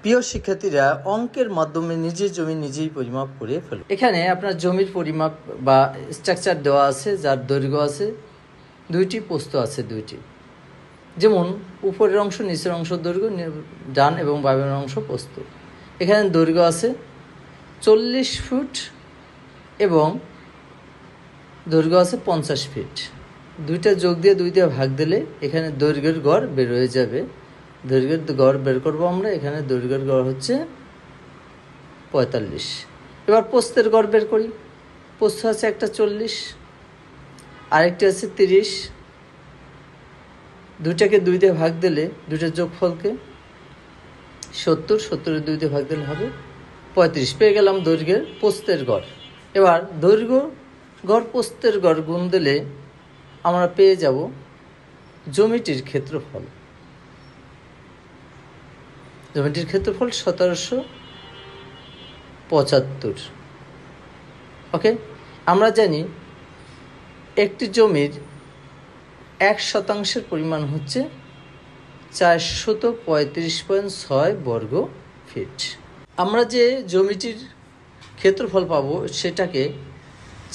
প্রিয় শিক্ষার্থীরা, অঙ্কের মাধ্যমে নিজের জমি নিজেই পরিমাপ করে ফেলুন। এখানে আপনার জমির পরিমাপ বা স্ট্রাকচার দেওয়া আছে, যার দৈর্ঘ্য আছে 2টি, প্রস্থ আছে 2টি। যেমন উপরের অংশ, নিচের অংশ দৈর্ঘ্য, ডান এবং বামের অংশ প্রস্থ। এখানে দৈর্ঘ্য আছে 40 ফুট এবং দৈর্ঘ্য আছে 50 ফিট। দুইটা যোগ দিয়ে 2 দিয়ে ভাগ দিলে এখানে দৈর্ঘ্যের গড় বের হয়ে যাবে। দৈর্ঘ্যের গড় বের করবো আমরা। এখানে দৈর্ঘ্যের গড় হচ্ছে 45। এবার প্রস্থের গড় বের করি। প্রস্থ আছে একটা 40, আরেকটি আছে 30। দুইটাকে 2 দিয়ে ভাগ দিলে, দুইটার যোগফলকে 70, 70-এর 2 দিয়ে ভাগ দিলে হবে 35। পেয়ে গেলাম দৈর্ঘ্যের প্রস্থের গড়। এবার দৈর্ঘ্য গড় প্রস্থের গড় গুণ দিলে আমরা পেয়ে যাব জমিটির ক্ষেত্রফল। জমিটির ক্ষেত্রফল 1775। ওকে, আমরা জানি একটি জমির 1% পরিমাণ হচ্ছে 435.6 বর্গ ফিট। আমরা যে জমিটির ক্ষেত্রফল পাবো সেটাকে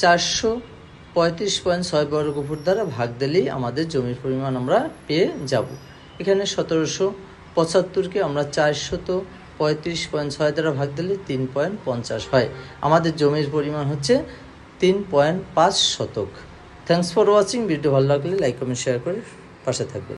435.6 বর্গ ফুট দ্বারা ভাগ দিলেই আমাদের জমির পরিমাণ আমরা পেয়ে যাব। এখানে 1775কে আমরা 435.6 দ্বারা ভাগ দিলে 3.50 হয়। আমাদের জমির পরিমাণ হচ্ছে 3.5 শতক। Thanks for watching. ভিডিও ভালো লাগলে লাইক কমেন্ট শেয়ার করে পাশে থাকবে।